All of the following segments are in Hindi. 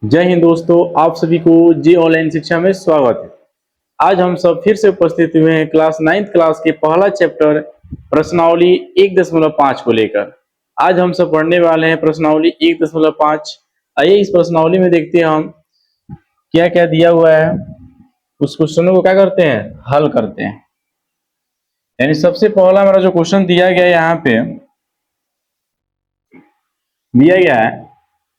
जय हिंद दोस्तों, आप सभी को जे ऑनलाइन शिक्षा में स्वागत है। आज हम सब फिर से उपस्थित हुए हैं क्लास 9th क्लास के पहला चैप्टर प्रश्नावली 1.5 को लेकर। आज हम सब पढ़ने वाले हैं प्रश्नावली 1.5। आइए इस प्रश्नावली में देखते हैं हम क्या क्या दिया हुआ है, उस क्वेश्चनों को क्या करते हैं, हल करते हैं। यानी सबसे पहला हमारा जो क्वेश्चन दिया गया है यहाँ पे दिया गया है,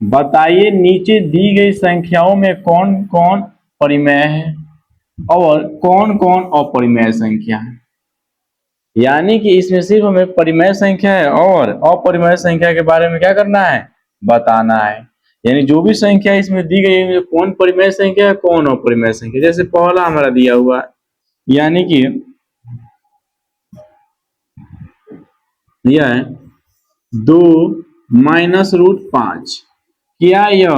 बताइए नीचे दी गई संख्याओं में कौन कौन परिमेय है और कौन कौन अपरिमेय संख्या है। यानी कि इसमें सिर्फ हमें परिमेय संख्या है और अपरिमेय संख्या के बारे में क्या करना है, बताना है। यानी जो भी संख्या इसमें दी गई है कौन परिमेय संख्या है कौन अपरिमेय संख्या। जैसे पहला हमारा दिया हुआ है, यानी कि दिया है 2-√5। क्या यह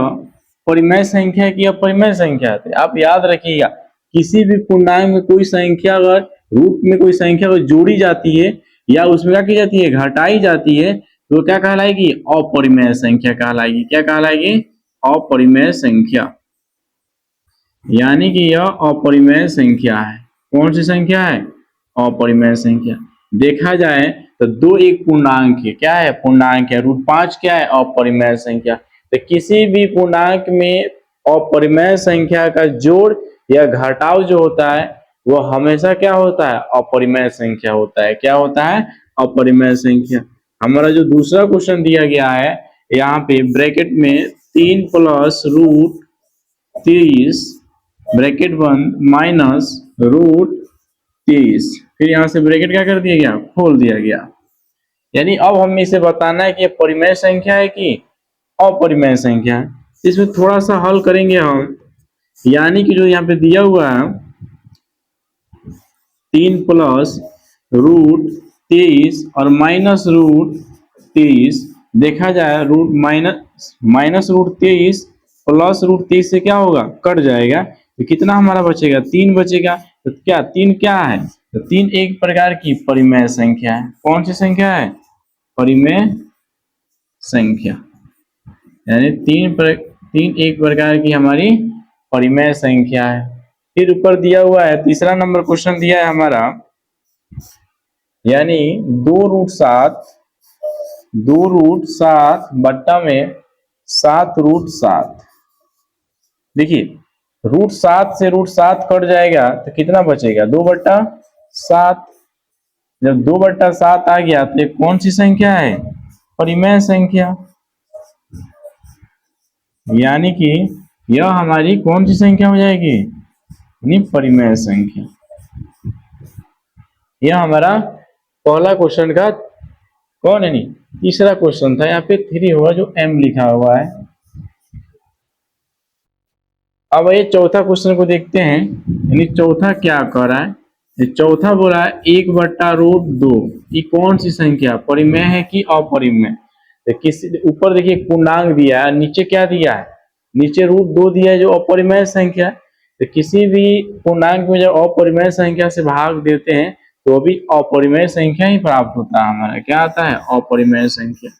परिमेय संख्या की अपरिमेय संख्या है? आप याद रखिएगा, किसी भी पूर्णांक में कोई संख्या अगर रूट में कोई संख्या अगर जोड़ी जाती है या उसमें क्या की जाती है, घटाई जाती है, तो क्या कहलाएगी, अपरिमेय संख्या कहलाएगी। क्या कहलाएगी, अपरिमेय संख्या। यानी कि यह अपरिमेय संख्या है। कौन सी संख्या है, अपरिमेय संख्या। देखा जाए तो 2 एक पूर्णांक है, क्या है, पूर्णांक है। √5 क्या है, अपरिमेय संख्या। तो किसी भी पूर्णांक में अपरिमेय संख्या का जोड़ या घटाव जो होता है वो हमेशा क्या होता है, अपरिमेय संख्या होता है। क्या होता है, अपरिमेय संख्या। हमारा जो दूसरा क्वेश्चन दिया गया है यहाँ पे ब्रैकेट में 3 + √23 ब्रैकेट बंद -√23, फिर यहां से ब्रैकेट क्या कर दिया गया, खोल दिया गया। यानी अब हमें इसे बताना है कि परिमेय संख्या है कि अपरिमेय संख्या है। इसमें थोड़ा सा हल करेंगे हम। यानी कि जो यहाँ पे दिया हुआ है 3 + √23 और -√23, देखा जाए -√23 + √23 से क्या होगा, कट जाएगा। तो कितना हमारा बचेगा, 3 बचेगा। तो क्या 3 क्या है, तो 3 एक प्रकार की परिमेय संख्या है। कौन सी संख्या है, परिमेय संख्या। यानी 3 एक प्रकार की हमारी परिमेय संख्या है। फिर ऊपर दिया हुआ है तीसरा नंबर क्वेश्चन दिया है हमारा, यानी 2√7 बट्टा में 7√7। देखिए √7 से √7 कट जाएगा तो कितना बचेगा, 2/7। जब 2/7 आ गया तो ये कौन सी संख्या है, परिमेय संख्या। यानी कि यह हमारी कौन सी संख्या हो जाएगी, परिमेय संख्या। यह हमारा पहला क्वेश्चन का कौन है, नहीं तीसरा क्वेश्चन था। यहाँ पे 3 होगा जो m लिखा हुआ है। अब ये चौथा क्वेश्चन को देखते हैं। यानी चौथा क्या कर रहा है, चौथा बोला है 1/√2। ये कौन सी संख्या, परिमेय है कि अपरिमेय। तो किसी ऊपर देखिए पूर्णांक दिया है, नीचे क्या दिया है, नीचे √2 दिया है जो अपरिमेय संख्या। तो किसी भी पूर्णांक में जब अपरिमेय संख्या से भाग देते हैं तो भी अपरिमेय संख्या ही प्राप्त होता है। हमारा क्या आता है, अपरिमेय संख्या।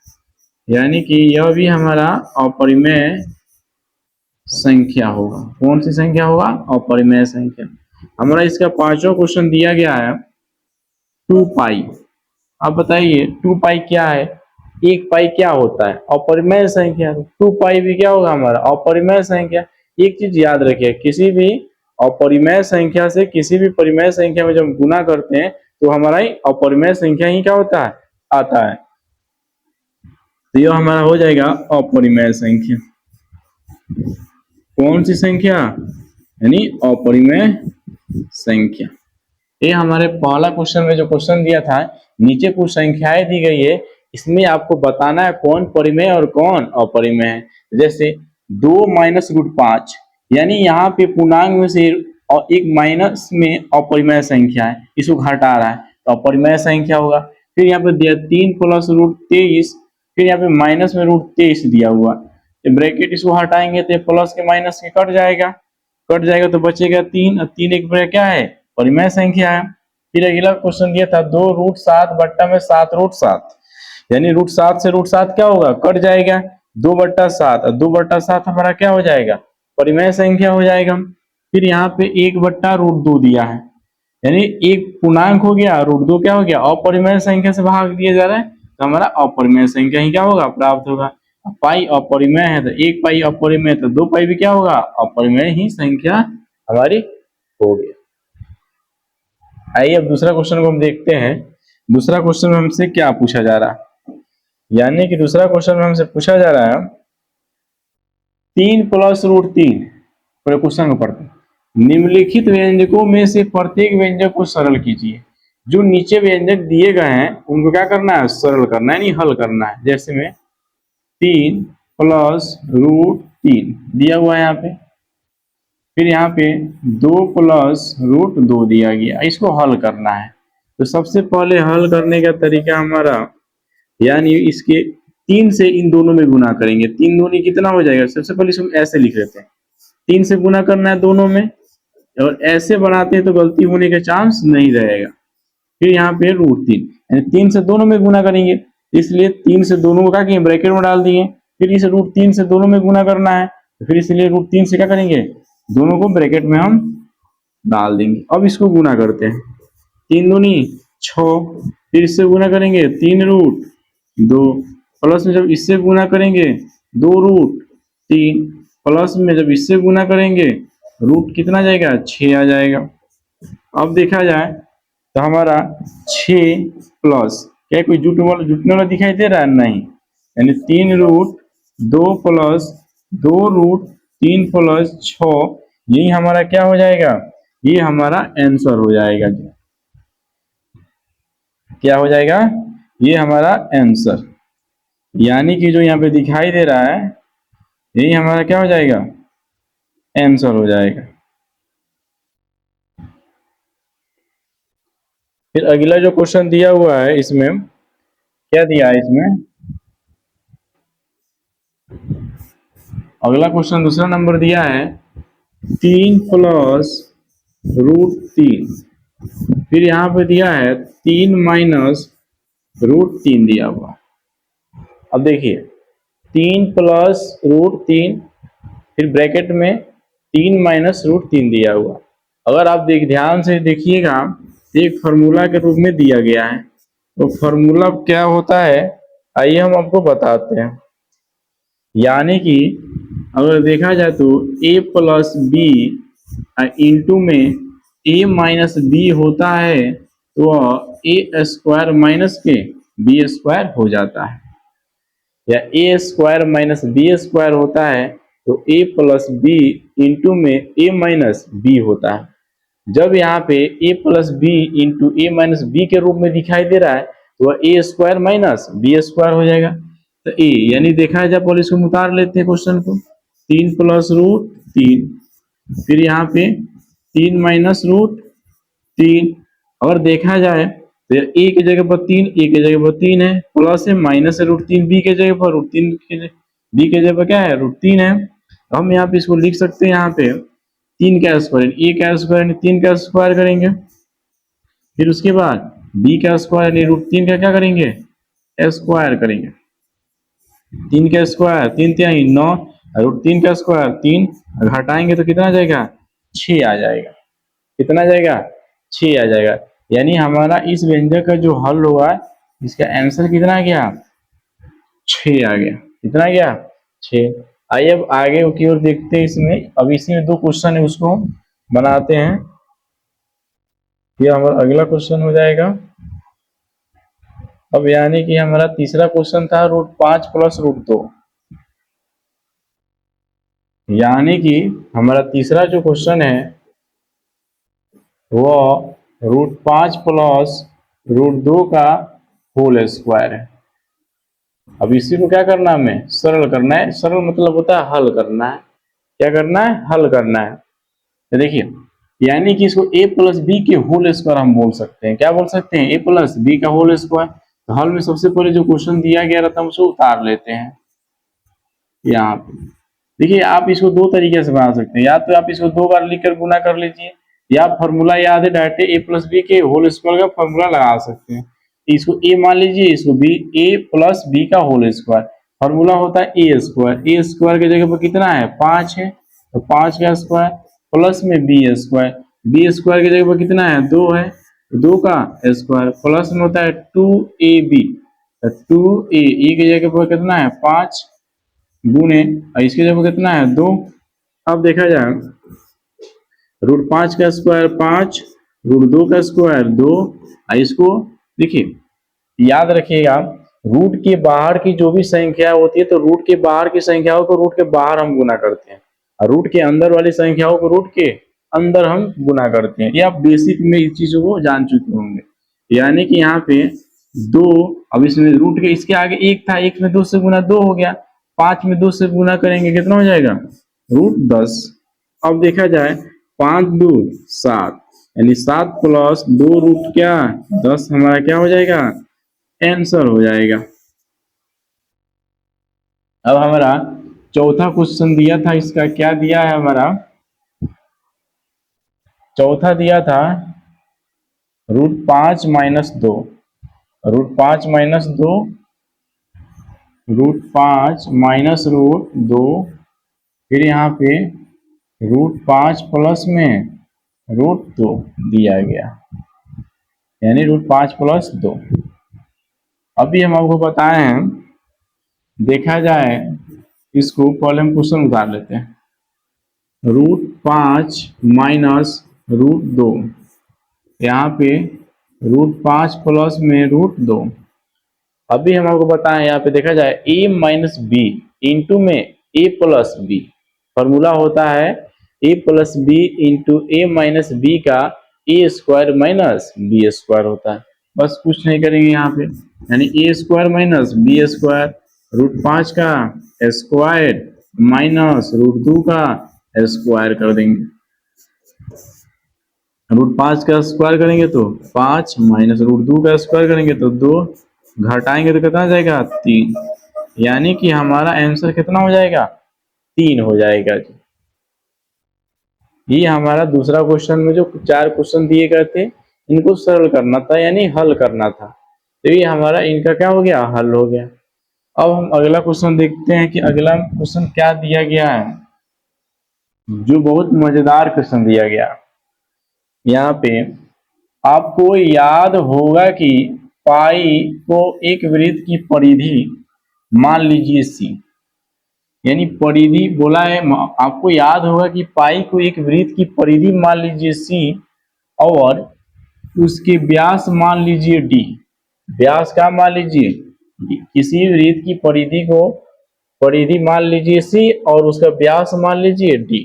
यानी कि यह भी हमारा अपरिमेय संख्या होगा। कौन सी संख्या होगा, अपरिमेय संख्या। हमारा इसका पांचवा क्वेश्चन दिया गया है 2π। अब बताइए 2π क्या है, 1π क्या होता है, अपरिमेय संख्या। 2π भी क्या होगा, हमारा अपरिमेय संख्या। एक चीज याद रखिए, किसी भी अपरिमेय संख्या से किसी भी परिमेय संख्या में जब गुना करते हैं तो हमारा ही अपरिमेय संख्या ही क्या होता है, आता है। तो यह हमारा हो जाएगा अपरिमेय संख्या। कौन सी संख्या, यानी अपरिमेय संख्या। ये हमारे पहला क्वेश्चन में जो क्वेश्चन दिया था, नीचे कुछ संख्याएं दी गई है, इसमें आपको बताना है कौन परिमेय और कौन अपरिमेय है। जैसे 2 - √5, यानी यहाँ पे पूर्णांक में से और एक माइनस में अपरिमेय संख्या है, इसको घटा रहा है तो अपरिमेय संख्या होगा। फिर यहाँ पे दिया 3 + √23, फिर यहाँ पे माइनस में √23 दिया हुआ, तो ब्रैकेट इसको हटाएंगे तो प्लस के माइनस के कट जाएगा तो बचेगा 3। और 3 एक क्या है, परिमेय संख्या है। फिर अगला क्वेश्चन दिया था 2√7 बट्टा में 7√7, यानी √7 से √7 क्या होगा, कट जाएगा। 2/7, और 2/7 हमारा क्या हो जाएगा, परिमेय संख्या हो जाएगा। फिर यहाँ पे 1/√2 दिया है, यानी एक पूर्णांक हो गया, √2 क्या हो गया, अपरिमेय संख्या से भाग दिया जा रहा है, तो हमारा अपरिमेय संख्या ही क्या होगा, प्राप्त होगा। पाई अपरिमेय है तो 1 पाई अपरिमेय, तो 2 पाई भी क्या होगा, अपरिमेय ही संख्या हमारी हो गई। आइए अब दूसरा क्वेश्चन को हम देखते हैं। दूसरा क्वेश्चन में हमसे क्या पूछा जा रहा है, यानी कि दूसरा क्वेश्चन में हमसे पूछा जा रहा है 3 + √3। पूरे क्वेश्चन को पढ़ते हैं। निम्नलिखित व्यंजकों में से प्रत्येक व्यंजक को सरल कीजिए। जो नीचे व्यंजक दिए गए हैं उनको क्या करना है, सरल करना है, नहीं हल करना है। जैसे में 3 + √3 दिया हुआ है यहाँ पे, फिर यहाँ पे 2 + √2 दिया गया, इसको हल करना है। तो सबसे पहले हल करने का तरीका हमारा, यानी इसके 3 से इन दोनों में गुना करेंगे। 3 दूनी कितना हो जाएगा, सबसे पहले इसको ऐसे लिख लेते हैं, 3 से गुना करना है दोनों में, और ऐसे बनाते हैं तो गलती होने का चांस नहीं रहेगा। फिर यहाँ पे √3, यानी 3 से दोनों में गुना करेंगे, इसलिए 3 से दोनों को क्या किए, ब्रैकेट में डाल दिए। फिर इस √3 से दोनों में गुना करना है, तो फिर इसलिए √3 से क्या करेंगे, दोनों को ब्रैकेट में हम डाल देंगे। अब इसको गुना करते हैं, 3 दूनी 6, फिर इससे गुना करेंगे 3√2, प्लस में जब इससे गुना करेंगे 2√3, प्लस में जब इससे गुना करेंगे रूट कितना जाएगा, 6 आ जाएगा। अब देखा जाए तो हमारा 6 प्लस क्या कोई जुटने वाला दिखाई दे रहा है, नहीं, यानी 3√2 + 2√3 + 6, यही हमारा क्या हो जाएगा, ये हमारा आंसर हो जाएगा। क्या हो जाएगा, ये हमारा आंसर, यानी कि जो यहाँ पे दिखाई दे रहा है यही हमारा क्या हो जाएगा, आंसर हो जाएगा। फिर अगला जो क्वेश्चन दिया हुआ है, इसमें क्या दिया है, इसमें अगला क्वेश्चन दूसरा नंबर दिया है 3 + √3, फिर यहाँ पे दिया है 3 - √3 दिया हुआ। अब देखिए 3 + √3, फिर ब्रैकेट में 3 - √3 दिया हुआ। अगर आप ध्यान से देखिएगा, एक फार्मूला के रूप में दिया गया है। तो फार्मूला क्या होता है, आइए हम आपको बताते हैं। यानी कि अगर देखा जाए तो a + b इंटू में a - b होता है, तो a² - b² हो जाता है, या a² - b² होता है, तो a + b इंटू में a - b होता है। जब यहाँ पे a + b into a - b के रूप में दिखाई दे रहा है, तो वह a² - b² हो जाएगा। तो a, यानी देखा जाए, पहले इसको उतार लेते हैं क्वेश्चन को, 3 + √3, फिर यहाँ पे 3 - √3। अगर देखा जाए तो a की जगह पर 3, a की जगह पर 3 है, प्लस है, माइनस है √3 b की जगह पर, b की जगह पर क्या है, √3 है। तो हम यहाँ पे इसको लिख सकते हैं, यहाँ पे 3 का स्क्वायर, a का स्क्वायर 3 का स्क्वायर करेंगे, फिर उसके बाद b का स्क्वायर यानी √3 का क्या करेंगे, स्क्वायर करेंगे। 3 का स्क्वायर 3 तिहाई 9, √3 का स्क्वायर 3, घटाएंगे तो कितना आ जाएगा, 6 आ जाएगा। कितना जाएगा, 6 आ जाएगा। यानी हमारा इस व्यंजक का जो हल होगा, इसका आंसर कितना आ गया, 6 आ गया। कितना आ गया, 6। आइए अब आगे की ओर देखते हैं। इसमें अब इसी में 2 क्वेश्चन है, उसको बनाते हैं। ये हमारा अगला क्वेश्चन हो जाएगा। अब यानी कि हमारा तीसरा क्वेश्चन था √5 + √2, यानी कि हमारा तीसरा जो क्वेश्चन है वो √5 + √2 का होल स्क्वायर है। अब इसी को क्या करना है, हमें सरल करना है। सरल मतलब होता है हल करना है। क्या करना है, हल करना है। तो देखिए, यानी कि इसको a + b के होल स्क्वायर हम बोल सकते हैं। क्या बोल सकते हैं, a + b का होल स्क्वायर। तो हल में सबसे पहले जो क्वेश्चन दिया गया रहता है उसको उतार लेते हैं यहाँ पे। देखिए, आप इसको 2 तरीके से बना सकते हैं। या तो आप इसको 2 बार लिखकर गुना कर लीजिए, या फॉर्मूला याद है, डायरेक्ट a + b के होल स्क्वायर का फॉर्मूला लगा सकते हैं। इसको a मान लीजिए, इसको b, a + b का होल स्क्वायर। फॉर्मूला होता है ए स्क्वायर, ए स्क्वायर की जगह पर कितना है 5 है, तो 5 का स्क्वायर प्लस में बी स्क्वायर, बी स्क्वायर की जगह पर कितना है 2 है, तो 2 का स्क्वायर प्लस में होता है 2ab, तो 2a की जगह पर कितना है 5 गुने इसकी जगह पर कितना है 2। अब देखा जाए रूट 5 का स्क्वायर 5, रूट 2 का स्क्वायर 2, इसको देखिए याद रखिएगा रूट के बाहर की जो भी संख्या होती है तो रूट के बाहर की संख्याओं को रूट के बाहर हम गुना करते हैं और रूट के अंदर वाली संख्याओं को रूट के अंदर हम गुना करते हैं। ये आप बेसिक में इस चीजों को जान चुके होंगे। यानी कि यहाँ पे 2, अब इसमें रूट के इसके आगे 1 था, 1 में 2 से गुना 2 हो गया, 5 में 2 से गुना करेंगे कितना हो जाएगा रूट 10। अब देखा जाए 5 2 7, यानी 7 प्लस 2 रूट क्या 10 हमारा क्या हो जाएगा आंसर हो जाएगा। अब हमारा चौथा क्वेश्चन दिया था, इसका क्या दिया है हमारा चौथा दिया था root 5 minus 2, root 5 minus 2, root 5 minus root 2, फिर यहाँ पे रूट 5 प्लस में रूट 2 दिया गया, यानी रूट 5 प्लस 2। अभी हम आपको बताए हैं, देखा जाए इसको पहले हम क्वेश्चन उतार लेते हैं। रूट 5 माइनस रूट 2, यहाँ पे रूट 5 प्लस में रूट 2। अभी हम आपको बताएं यहाँ पे देखा जाए a माइनस बी इंटू में a प्लस बी, फॉर्मूला होता है a plus b into a minus b का a square minus b square होता है। बस कुछ नहीं करेंगे यहाँ पे, यानी a square minus b square, root 5 का स्क्वायर माइनस रूट 2 का स्क्वायर कर देंगे। रूट 5 का स्क्वायर करेंगे तो 5 माइनस रूट 2 का स्क्वायर करेंगे तो 2, घटाएंगे तो कितना जाएगा 3, यानी कि हमारा आंसर कितना हो जाएगा 3 हो जाएगा जी। ये हमारा दूसरा क्वेश्चन में जो 4 क्वेश्चन दिए गए थे इनको सरल करना था, यानी हल करना था, तो ये हमारा इनका क्या हो गया हल हो गया। अब हम अगला क्वेश्चन देखते हैं कि अगला क्वेश्चन क्या दिया गया है, जो बहुत मजेदार क्वेश्चन दिया गया। यहाँ पे आपको याद होगा कि पाई को एक वृत्त की परिधि मान लीजिए सी, यानी परिधि बोला है, आपको याद होगा कि पाई को एक वृत्त की परिधि मान लीजिए सी और उसके व्यास मान लीजिए डी। व्यास का मान लीजिए, किसी वृत्त की परिधि को परिधि मान लीजिए सी और उसका व्यास मान लीजिए डी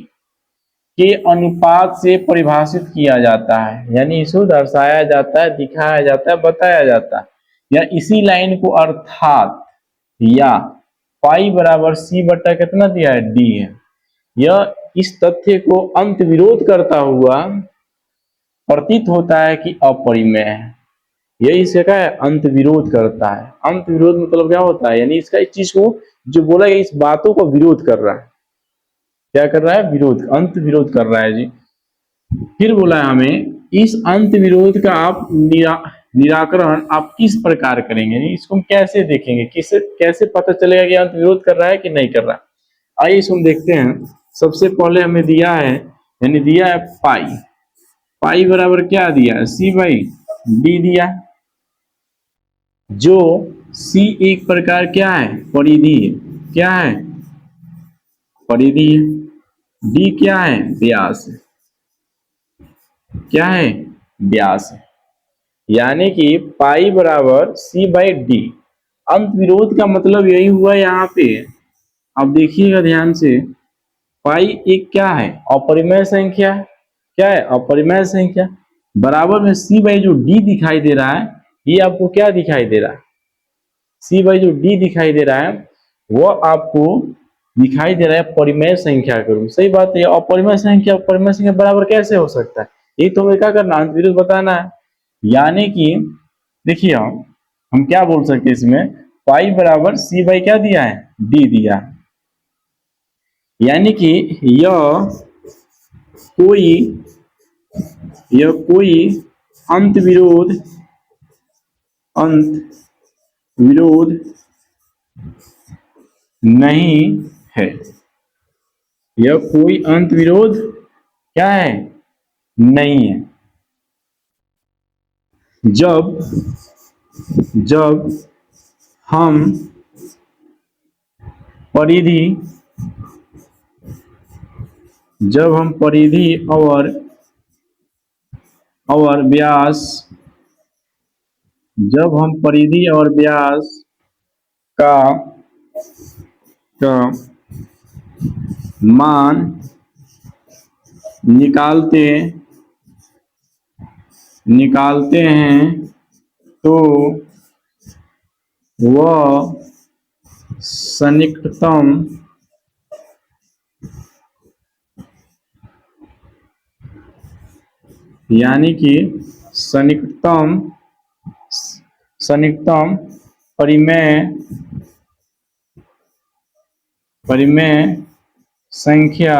के अनुपात से परिभाषित किया जाता है, यानी इसको दर्शाया जाता है, दिखाया जाता है, बताया जाता है, या इसी लाइन को अर्थात या पाई बराबर सी बटा कितना दिया है डी है, यह इस तथ्य को अंत विरोध करता हुआ प्रतीत होता है कि अपरिमेय है। यही इसका क्या है अंत विरोध करता है। अंत विरोध मतलब क्या होता है, यानी इसका इस चीज को जो बोला गया इस बातों को विरोध कर रहा है। क्या कर रहा है विरोध, अंत विरोध कर रहा है जी। फिर बोला है हमें इस अंत विरोध का आप निराकरण आप किस प्रकार करेंगे, यानी इसको हम कैसे देखेंगे, कैसे पता चलेगा कि अंत विरोध कर रहा है कि नहीं कर रहा। आइए इसको हम देखते हैं। सबसे पहले हमें दिया है, यानी दिया है पाई, पाई बराबर क्या दिया है सी बाई डी दिया, जो सी एक प्रकार क्या है परिधि है, क्या है परिधि है, डी क्या है व्यास है, क्या है व्यास है, यानी कि पाई बराबर सी बाई डी। अंत विरोध का मतलब यही हुआ यहाँ पे, अब देखिएगा ध्यान से, पाई एक क्या है अपरिमेय संख्या, क्या है अपरिमेय संख्या, बराबर में सी बाई जो डी दिखाई दे रहा है, ये आपको क्या दिखाई दे रहा है सी बाई जो डी दिखाई दे रहा है वो आपको दिखाई दे रहा है परिमेय संख्या के रूप। सही बात है, अपरिमेय संख्या बराबर कैसे हो सकता है, ये तो हमें क्या करना अंत विरोध बताना है। यानी कि देखिए हम क्या बोल सकते हैं इसमें, पाई बराबर सी बाई क्या दिया है डी दिया है, यानी कि यह कोई अंत विरोध नहीं है। यह कोई अंत विरोध क्या है? नहीं है। जब जब हम परिधि और व्यास का मान निकालते हैं तो वह सन्निकटतम यानी कि सन्निकटतम परिमेय संख्या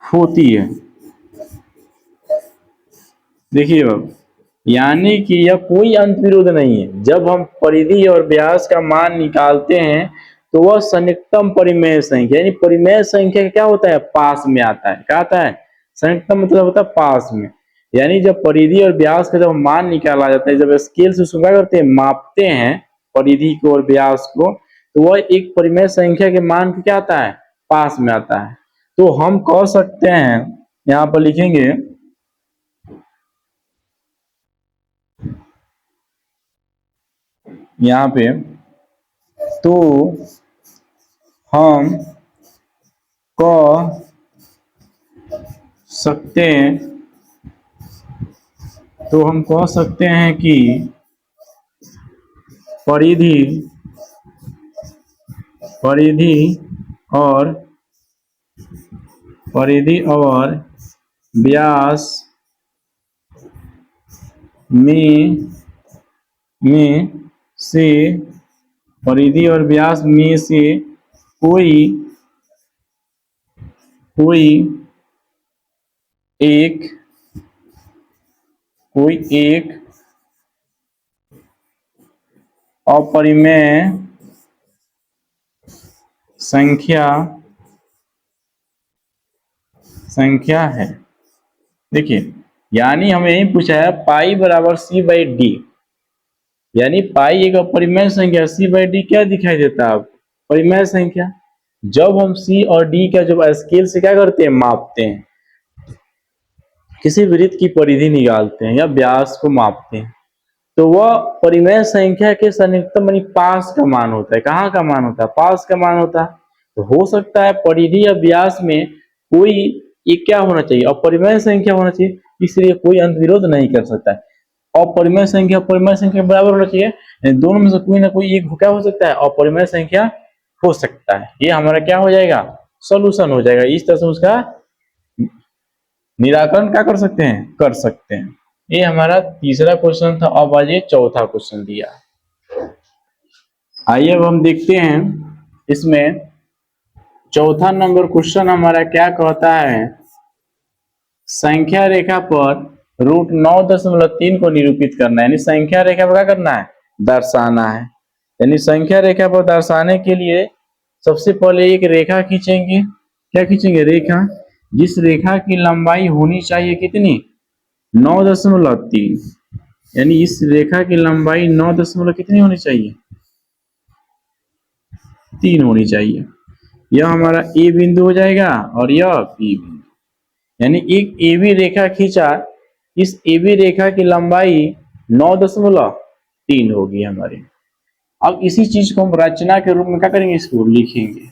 होती है। देखिए अब, यानी कि यह कोई अंत विरोध नहीं है। जब हम परिधि और व्यास का मान निकालते हैं तो वह सन्निकटतम परिमेय संख्या, यानी परिमेय संख्या क्या होता है? पास में आता है। क्या आता है? सन्निकटतम मतलब होता है पास में। यानी जब परिधि और व्यास का जब मान निकाला जाता है, जब स्केल से उसको क्या करते हैं? मापते हैं परिधि को और व्यास को, तो वह एक परिमेय संख्या के मान को क्या आता है? पास में आता है। तो हम कह सकते हैं, यहाँ पर लिखेंगे यहाँ पे, तो हम कह सकते हैं कि परिधि और व्यास में से कोई एक अपरिमेय संख्या है। देखिए, यानी हमें यही पूछा है पाई बराबर c/d, यानी पाई एक अपरिमेय संख्या, c/d क्या दिखाई देता है? परिमेय संख्या। जब हम c और d का जब स्केल से क्या करते हैं? मापते हैं, किसी वृत्त की परिधि निकालते हैं या व्यास को मापते हैं, तो वह परिमेय संख्या के सन्निकटतम यानी पास का मान होता है। कहाँ का मान होता है? पास का मान होता है। तो हो सकता है परिधि या व्यास में कोई एक क्या होना चाहिए? अपरिमेय संख्या होना चाहिए, इसलिए कोई अंत विरोध नहीं कर सकता है। अपरिमेय संख्या परिमेय संख्या के बराबर होना चाहिए, दोनों में से कोई ना कोई एक क्या हो सकता है? अपरिमेय संख्या हो सकता है। ये हमारा क्या हो जाएगा? सोल्यूशन हो जाएगा। इस तरह से उसका निराकरण क्या कर सकते हैं? कर सकते हैं। ये हमारा तीसरा क्वेश्चन था। अब आज ये चौथा क्वेश्चन दिया। आइए अब हम देखते हैं इसमें चौथा नंबर क्वेश्चन हमारा क्या कहता है। संख्या रेखा पर √9.3 को निरूपित करना है, यानी संख्या रेखा पर क्या करना है? दर्शाना है। यानी संख्या रेखा पर दर्शाने के लिए सबसे पहले एक रेखा खींचेंगे। क्या खींचेंगे? रेखा। जिस रेखा की लंबाई होनी चाहिए कितनी? 9.3, यानी इस रेखा की लंबाई 9 कितनी होनी चाहिए? 3 होनी चाहिए। यह हमारा ए बिंदु हो जाएगा और यह बी बिंदु, यानी एक ए बी रेखा खींचा। इस ए बी रेखा की लंबाई 9.3 होगी हमारी। अब इसी चीज को हम रचना के रूप में क्या करेंगे? इसको लिखेंगे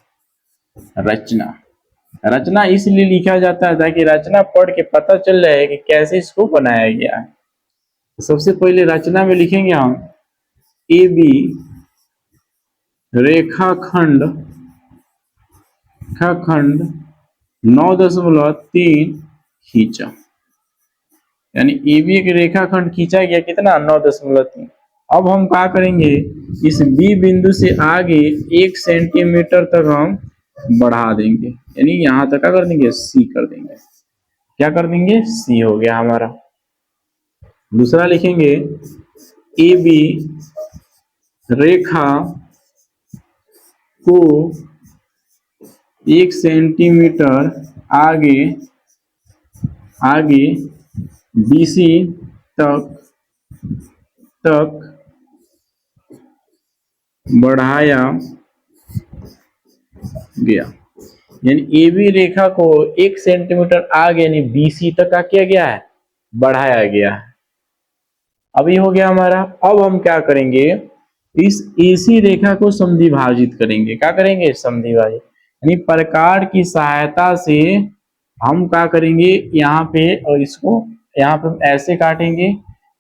रचना इसलिए लिखा जाता है ताकि रचना पढ़ के पता चल जाए कि कैसे इसको बनाया गया है। तो सबसे पहले रचना में लिखेंगे हम ए बी रेखाखंड 9.3 खींचा, यानी ए बी एक रेखाखंड खींचा गया कितना? 9.3। अब हम क्या करेंगे? इस बी बिंदु से आगे 1 सेंटीमीटर तक हम बढ़ा देंगे, यानी यहां तक क्या कर देंगे? सी कर देंगे। क्या कर देंगे? सी हो गया हमारा। दूसरा लिखेंगे ए बी रेखा को 1 सेंटीमीटर आगे आगे BC तक बढ़ाया गया। यानी AB रेखा को 1 सेंटीमीटर आगे यानी BC तक का किया गया है, बढ़ाया गया है। अब ये हो गया हमारा। अब हम क्या करेंगे, इस AC रेखा को समद्विभाजित करेंगे। क्या करेंगे, समद्विभाजित। यानी प्रकार की सहायता से हम क्या करेंगे, यहाँ पे और इसको यहाँ पे ऐसे काटेंगे,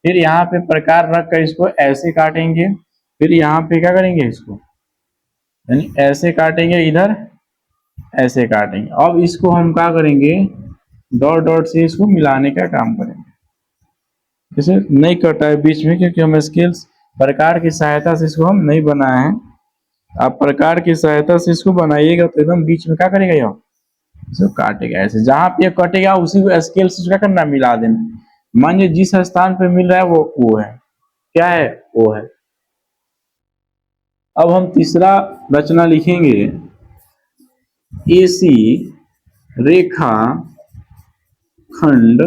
फिर यहाँ पे प्रकार रख कर इसको ऐसे काटेंगे, फिर यहाँ पे क्या करेंगे, इसको यानी ऐसे काटेंगे, इधर ऐसे काटेंगे। अब इसको हम क्या करेंगे, डॉट डॉट से इसको मिलाने का काम करेंगे। जैसे नहीं कटा है बीच में, क्योंकि हम स्केल्स प्रकार की सहायता से इसको हम नहीं बनाए हैं। आप प्रकार की सहायता से इसको बनाइएगा तो एकदम बीच में क्या करेगा, यह इसको काटेगा ऐसे। जहां पे कटेगा उसी को स्केल से क्या करना, मिला देना। मान लीजिए जिस स्थान पे मिल रहा है वो है, क्या है, वो है। अब हम तीसरा रचना लिखेंगे। AC रेखा खंड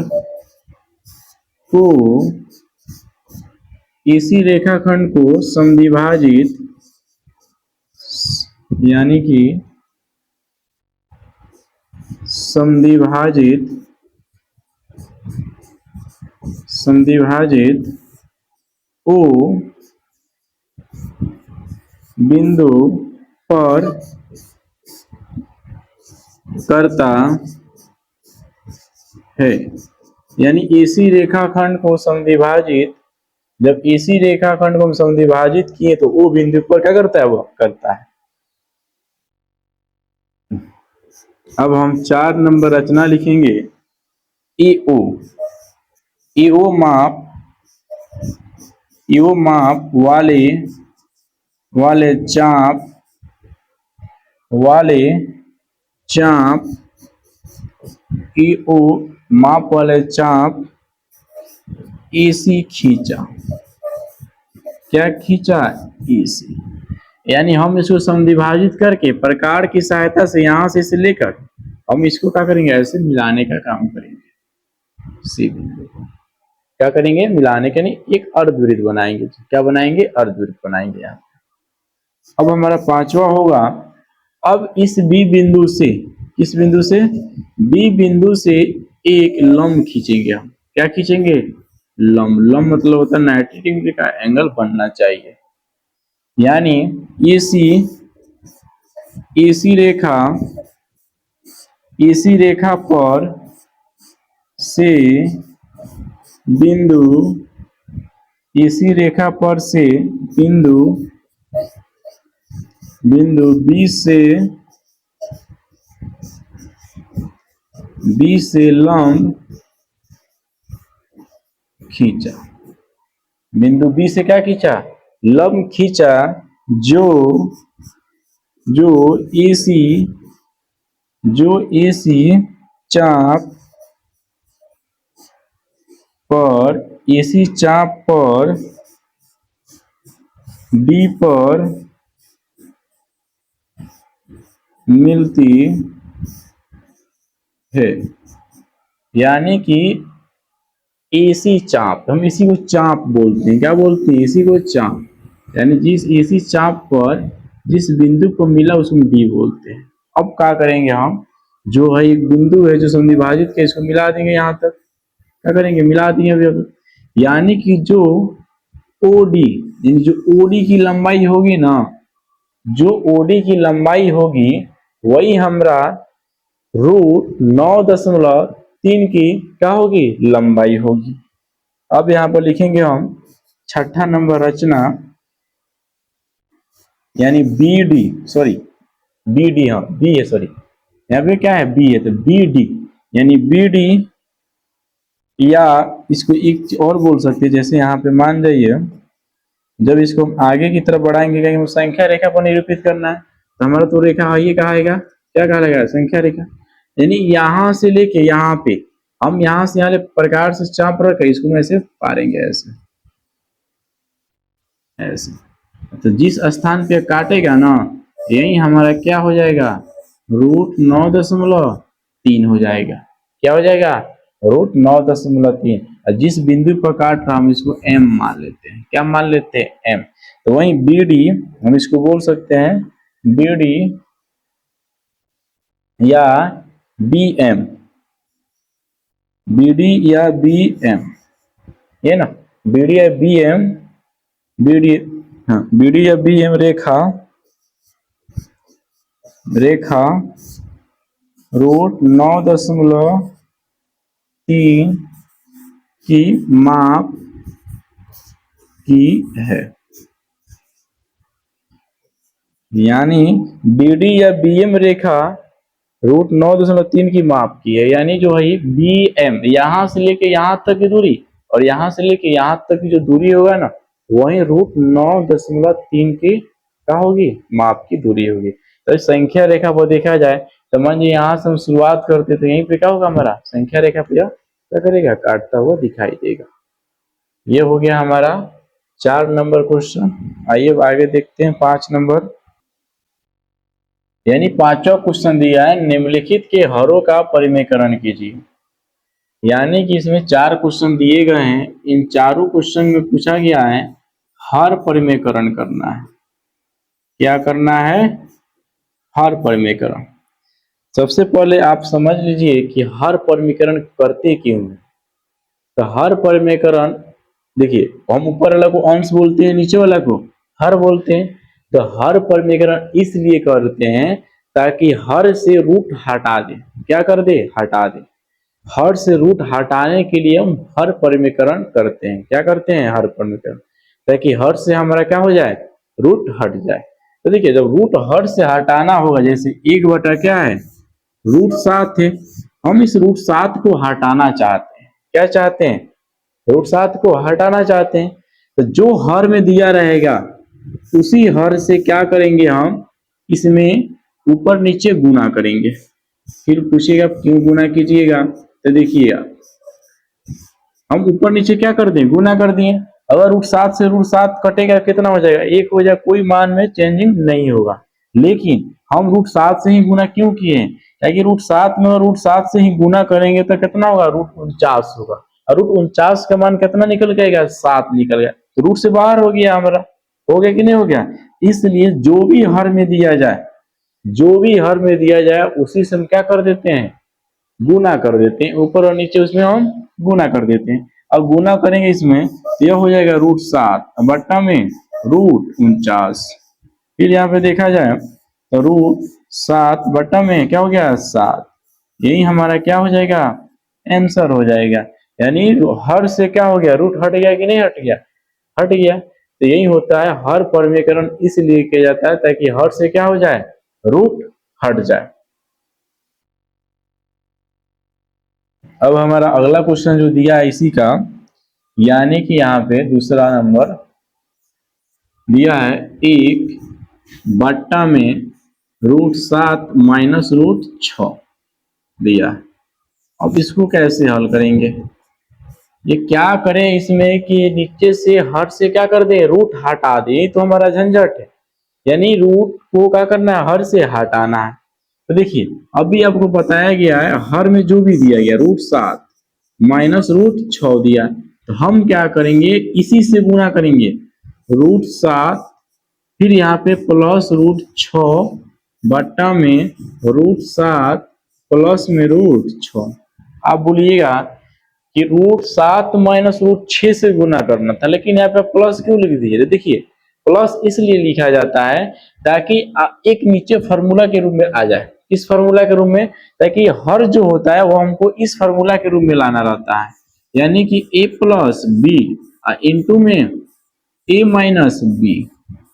को AC रेखाखंड को समद्विभाजित यानी कि समद्विभाजित O बिंदु पर करता है। यानी AC रेखाखंड को समद्विभाजित, जब AC रेखाखंड को हम समद्विभाजित किए तो O बिंदु पर क्या करता है, वो करता है। अब हम 4 नंबर रचना लिखेंगे। EO माप वाले चाप EO माप वाले चाप AC खींचा। क्या खींचा, AC। यानी हम इसको समद्विभाजित करके प्रकार की सहायता से यहां से इसे लेकर हम इसको क्या करेंगे, ऐसे मिलाने का काम करेंगे। सी बिंदु को क्या करेंगे, मिलाने के नहीं, एक अर्धवृत्त बनाएंगे। क्या बनाएंगे, अर्धवृत्त बनाएंगे यहाँ। अब हमारा 5वां होगा। अब इस B बिंदु से, किस बिंदु से, B बिंदु से एक लंब खींचेंगे हम। क्या खींचेंगे, लंब मतलब होता है 90 डिग्री का एंगल बनना चाहिए। यानी AC रेखा पर से बिंदु B से लंब खींचा। बिंदु B से क्या खींचा, लंब खींचा, जो AC चाप पर B पर मिलती है। यानी कि AC चाप, हम इसी को चाप बोलते हैं। क्या बोलते हैं, इसी को चाप। यानी जिस AC चाप पर जिस बिंदु को मिला उसको D बोलते हैं। अब क्या करेंगे हम, जो है एक बिंदु है जो समद्विभाजित के, इसको मिला देंगे यहाँ तक। क्या करेंगे, मिला देंगे अभी। यानी कि जो OD की लंबाई होगी ना, जो OD की लंबाई होगी वही हमरा √9.3 की क्या होगी, लंबाई होगी। अब यहाँ पर लिखेंगे हम 6ठा नंबर रचना, यानी BD, हाँ B है, सॉरी यहाँ पे क्या है, B है, तो BD यानी BD, या इसको एक और बोल सकते हैं। जैसे यहाँ पे मान जाइए, जब इसको हम आगे की तरफ बढ़ाएंगे, कहीं संख्या रेखा पर निरूपित करना है, तो हमारा तो रेखा ये कहा आएगा, क्या कहा जाएगा, संख्या रेखा। यानी यहां से लेके यहाँ पे हम यहां से यहाँ प्रकार से चाप रख इसको ऐसे पारेंगे, ऐसे। तो जिस स्थान पे काटेगा ना यही हमारा क्या हो जाएगा, √9.3 हो जाएगा। क्या हो जाएगा, √9.3। और जिस बिंदु पर काट रहा हम इसको एम मान लेते हैं। क्या मान लेते हैं, एम। तो वहीं बी डी हम इसको बोल सकते हैं बी डी या बी एम, बी डी या बी एम, ये ना, बी डी या बी एम, बी डी, हाँ बी डी या बी एम रेखा, रेखा √9.3 की माप की है। यानी बी डी या बी एम रेखा √9.3 की माप की है। यानी जो है बी एम यहां से लेके यहां तक की दूरी और यहां से लेके यहां तक की जो दूरी होगा ना वही √9.3 की क्या होगी, माप की दूरी होगी। तो इस संख्या रेखा पर देखा जाए तो मान लीजिए यहाँ से हम शुरुआत करते तो यहीं पे क्या होगा, हमारा संख्या रेखा पे क्या करेगा, काटता हुआ दिखाई देगा। ये हो गया हमारा 4 नंबर क्वेश्चन। आइए आगे देखते हैं 5 नंबर। यानी 5वां क्वेश्चन दिया है निम्नलिखित के हरों का परिमेयकरण कीजिए। यानी कि इसमें 4 क्वेश्चन दिए गए हैं, इन चारों क्वेश्चन में पूछा गया है हर परिमेयकरण करना है। क्या करना है, हर परिमेयकरण। सबसे पहले आप समझ लीजिए कि हर परिमेयकरण करते क्यों हैं। तो हर परिमेयकरण देखिए हम ऊपर वाला को अंश बोलते हैं, नीचे वाला को हर बोलते हैं। तो हर परिमेयकरण इसलिए करते हैं ताकि हर से रूट हटा दे। क्या कर दे, हटा दे। हर से रूट हटाने के लिए हम हर परिमेयकरण करते हैं। क्या करते हैं, हर परिमेयकरण, ताकि हर से हमारा क्या हो जाए, रूट हट जाए। तो देखिए जब रूट हर से हटाना होगा, जैसे 1 बटा क्या है, √7 है, हम इस √7 को हटाना चाहते हैं। क्या चाहते हैं, √7 को हटाना चाहते हैं। तो जो हर में दिया रहेगा उसी हर से क्या करेंगे, हम इसमें ऊपर नीचे गुना करेंगे। फिर पूछिएगा क्यों गुना कीजिएगा, तो देखिएगा हम ऊपर नीचे क्या कर दें, गुना कर दिए। अगर √7 से √7 कटेगा कितना हो जाएगा, 1 हो जाएगा, कोई मान में चेंजिंग नहीं होगा। लेकिन हम √7 से ही गुना क्यों किए हैं, ताकि √7 में √7 से ही गुना करेंगे तो कितना होगा, √49 होगा। और √49 का मान कितना निकल गएगा, 7 निकल गया। तो रूट से बाहर हो गया हमारा, हो गया कि नहीं हो गया। इसलिए जो भी हर में दिया जाए, जो भी हर में दिया जाए उसी से हम क्या कर देते हैं, गुना कर देते हैं। ऊपर और नीचे उसमें हम गुना कर देते हैं। अब गुना करेंगे इसमें तो यह हो जाएगा √7 बट्टा में √49। फिर यहाँ पे देखा जाए तो √7 बट्टा में क्या हो गया, 7। यही हमारा क्या हो जाएगा, आंसर हो जाएगा। यानी हर से क्या हो गया, रूट हट गया कि नहीं हट गया, हट गया। तो यही होता है हर परिमेयकरण इसलिए किया जाता है ताकि हर से क्या हो जाए, रूट हट जाए। अब हमारा अगला क्वेश्चन जो दिया है इसी का, यानी कि यहाँ पे दूसरा नंबर दिया है 1 बट्टा में √7 माइनस √6 दिया है। अब इसको कैसे हल करेंगे, ये क्या करें इसमें कि नीचे से हर से क्या कर दे, रूट हटा दे, तो हमारा झंझट है। यानी रूट को क्या करना है, हर से हटाना है। तो देखिए अभी आपको बताया गया है हर में जो भी दिया गया √7 माइनस √6 दिया, तो हम क्या करेंगे, इसी से गुना करेंगे √7, फिर यहाँ पे प्लस √6 बट्टा में √7 प्लस में √6। आप बोलिएगा कि √7 माइनस √6 से गुना करना था, लेकिन यहाँ पे प्लस क्यों लिख दिए। देखिए प्लस इसलिए लिखा जाता है ताकि एक नीचे फार्मूला के रूप में आ जाए। इस फार्मूला के रूप में, ताकि हर जो होता है वो हमको इस फार्मूला के रूप में लाना रहता है। यानी कि a प्लस बी इंटू में a माइनस बी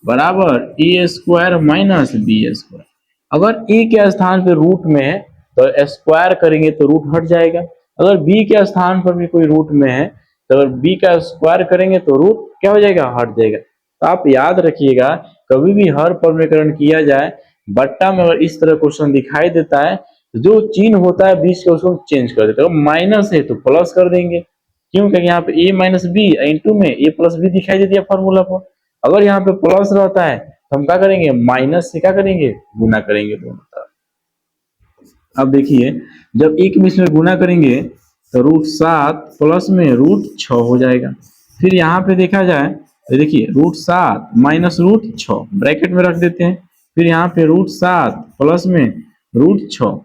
बराबर a square minus b square. अगर a के स्थान पे रूट में है तो स्क्वायर करेंगे तो रूट हट जाएगा। अगर b के स्थान पर भी कोई रूट में है तो अगर b का स्क्वायर करेंगे तो रूट क्या हो जाएगा, हट जाएगा। तो आप याद रखिएगा कभी भी हर परिमेयकरण किया जाए, बट्टा में अगर इस तरह क्वेश्चन दिखाई देता है तो जो चिन्ह होता है बीच का उसको चेंज कर देते हैं। माइनस है तो प्लस कर देंगे, क्यों, क्योंकि यहाँ पे a माइनस बी इंटू में a प्लस बी दिखाई दे दिया फॉर्मूला पर। अगर यहाँ पे प्लस रहता है तो हम क्या करेंगे, माइनस से क्या करेंगे, गुना करेंगे दोनों तरफ। अब देखिए जब एक में इसमें गुना करेंगे तो √7 प्लस में √6 हो जाएगा। फिर यहाँ पे देखा जाए तो देखिए √7 माइनस √6 ब्रैकेट में रख देते हैं। फिर यहाँ पे √7 प्लस में √6।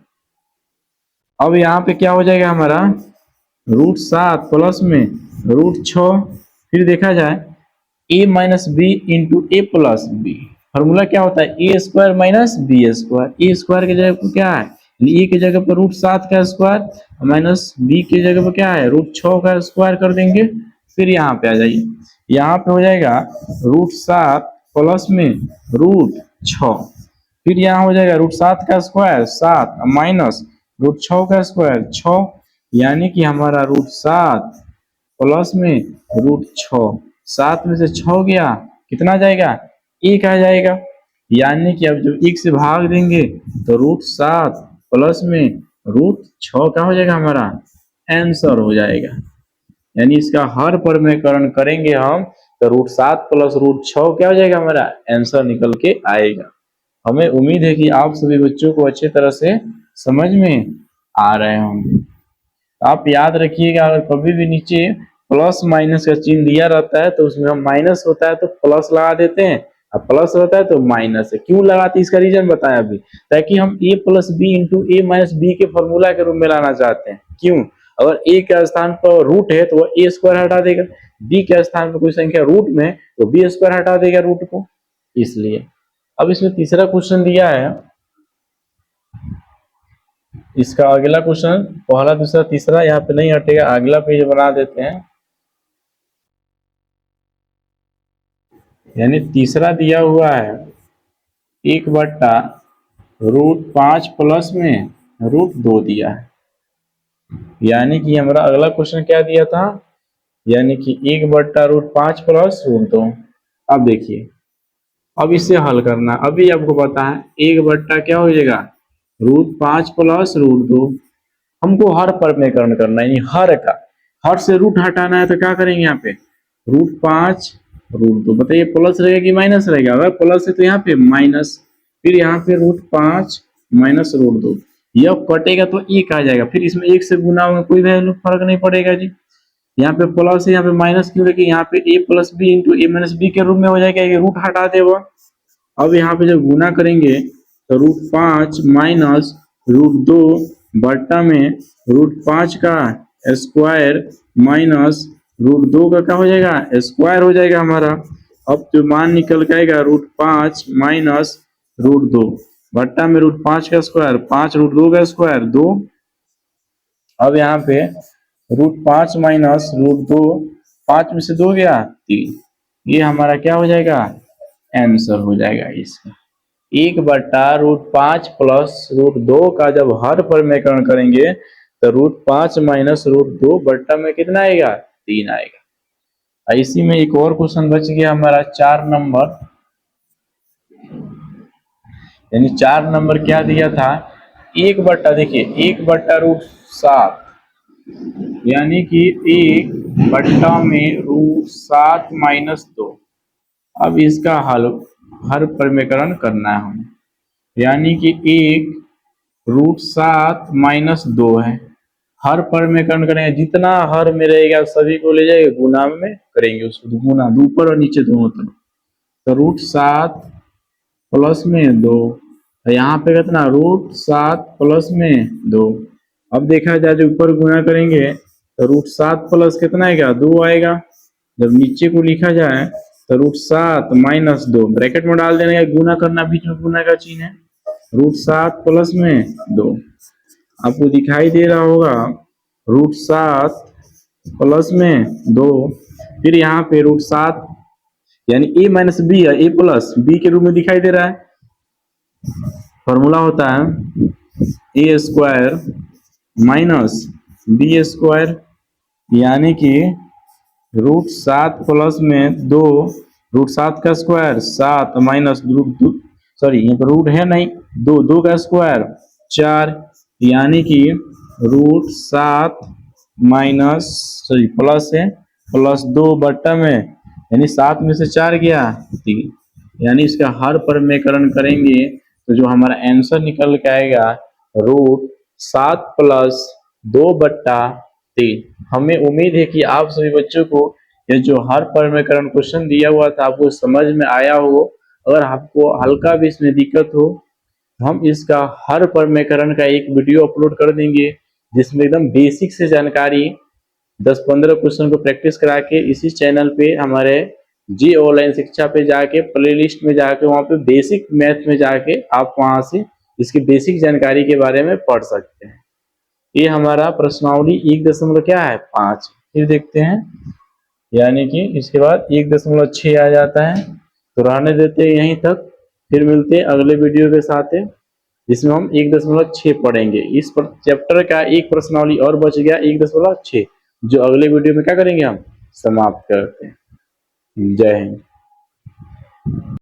अब यहाँ पे क्या हो जाएगा हमारा, √7 प्लस में √6। फिर देखा जाए a minus b into a plus b. Formula क्या होता है, a square minus b square. A square की जगह पर क्या है, ए की जगह पर √7 का स्क्वायर माइनस बी की जगह पर क्या है, √6 का स्क्वायर कर देंगे। फिर यहाँ पे आ जाइए, यहाँ पे हो जाएगा √7 प्लस में √6। फिर यहाँ हो जाएगा √7 का स्क्वायर 7 माइनस √6 का स्क्वायर 6, यानी कि हमारा √7 प्लस में √6, 7 में से 6 गया, कितना जाएगा, 1 आ जाएगा। यानी कि अब जब 1 से भाग देंगे तो √7 प्लस में √6 क्या हो जाएगा, हमारा आंसर हो जाएगा। यानी इसका हर परमेकरण करेंगे हम तो √7 प्लस √6 क्या हो जाएगा, हमारा आंसर निकल के आएगा। हमें उम्मीद है कि आप सभी बच्चों को अच्छी तरह से समझ में आ रहे होंगे। आप याद रखिएगा, अगर कभी भी नीचे प्लस माइनस का चिन्ह दिया रहता है तो उसमें हम माइनस होता है तो प्लस लगा देते हैं, और प्लस होता है तो माइनस है। क्यों लगाते हैं इसका रीजन बताया अभी, ताकि हम a plus b into a minus b के फॉर्मूला के रूप में लाना चाहते हैं। क्यों, अगर a के स्थान पर रूट है तो वह a स्क्वायर हटा देगा, b के स्थान पर कोई संख्या रूट में तो b स्क्वायर हटा देगा रूट को, इसलिए। अब इसमें तीसरा क्वेश्चन दिया है, इसका अगला क्वेश्चन पहला दूसरा तीसरा यहाँ पे नहीं हटेगा, अगला पेज बना देते हैं। यानी तीसरा दिया हुआ है 1/√5 प्लस में √2 दिया है। यानी कि हमारा अगला क्वेश्चन क्या दिया था, यानी कि 1/√5 प्लस √2। अब देखिए, अब इसे हल करना, अभी आपको पता है 1 क्या हो जाएगा, √5 प्लस √2। हमको हर परमेकरण करना है, यानी हर का, हर से रूट हटाना है तो क्या करेंगे, यहाँ पे √5 √2। बताइए प्लस रहेगा कि माइनस रहेगा, अगर प्लस है तो यहाँ पे माइनस, फिर यहाँ पे √5 माइनस √2, यह कटेगा तो 1 आ जाएगा। फिर इसमें 1 से गुना होगा, कोई वैल्यू फर्क नहीं पड़ेगा जी। यहाँ पे प्लस है, यहाँ पे माइनस क्यों, कि यहाँ पे a plus b into a minus b के रूप में हो जाएगा, ये रूट हटा देगा। अब यहाँ पे जब गुना करेंगे तो √5 माइनस √2 बट्टा में √5 का स्क्वायर माइनस √2 का क्या हो जाएगा, स्क्वायर हो जाएगा हमारा। अब जो मान निकल के आएगा √5 माइनस √2 बट्टा में √5 का स्क्वायर 5 √2 का स्क्वायर 2। अब यहाँ पे √5 माइनस √2, 5 में से 2 गया 3, ये हमारा क्या हो जाएगा, आंसर हो जाएगा इसका। 1/√5 प्लस √2 का जब हर परमेकरण करेंगे तो √5 माइनस √2 बट्टा में कितना आएगा, 3 आएगा। इसी में एक और क्वेश्चन बच गया हमारा 4 नंबर। यानी 4 नंबर क्या दिया था, देखिए 1/√7, यानी कि 1 में √7 माइनस 2। अब इसका हर परमेकरण करना है हमें, यानी कि 1√7 माइनस 2 है, हर परमेकरण करेंगे, जितना हर में रहेगा सभी को ले जाएंगे गुना में करेंगे, उसको गुना ऊपर और नीचे दोनों तरफ। तो √7 प्लस में 2, यहाँ पे कितना √7 प्लस में 2। अब देखा जाए जो ऊपर गुना करेंगे तो √7 प्लस कितना आएगा, 2 आएगा। जब नीचे को लिखा जाए तो √7 माइनस 2 ब्रैकेट में डाल देने का, गुना करना, बीच में गुना का चिन्ह है, √7 प्लस में 2। आपको दिखाई दे रहा होगा √7 प्लस में 2। फिर यहाँ पे √7 यानी a माइनस बी है, a प्लस बी के रूप में दिखाई दे रहा है। फॉर्मूला होता है a square minus b square, यानी कि √7 प्लस में 2, √7 का स्क्वायर 7 माइनस यहाँ पर रूट है नहीं, 2 का स्क्वायर 4, यानी कि √7 माइनस प्लस है प्लस 2 बट्टा में यानी 7 में से 4 गया 3, यानी इसका हर परमेकरण करेंगे तो जो हमारा आंसर निकल के आएगा रूट 7 प्लस 2/3। हमें उम्मीद है कि आप सभी बच्चों को ये जो हर परमेकरण क्वेश्चन दिया हुआ था आपको समझ में आया हो। अगर आपको हल्का भी इसमें दिक्कत हो हम इसका हर परमेकरण का एक वीडियो अपलोड कर देंगे जिसमें एकदम बेसिक से जानकारी 10-15 क्वेश्चन को प्रैक्टिस करा के इसी चैनल पे हमारे जी ऑनलाइन शिक्षा पे जाके प्लेलिस्ट में जाके वहाँ पे बेसिक मैथ में जाके आप वहाँ से इसकी बेसिक जानकारी के बारे में पढ़ सकते हैं। ये हमारा प्रश्नावली 1 क्या है 5। फिर देखते हैं यानी कि इसके बाद 1.6 आ जाता है तो रहने देते हैं यहीं तक। फिर मिलते हैं अगले वीडियो के साथ जिसमें हम 1.6 पढ़ेंगे। इस चैप्टर का एक प्रश्नावली और बच गया 1.6 जो अगले वीडियो में क्या करेंगे हम समाप्त करते हैं। जय हिंद।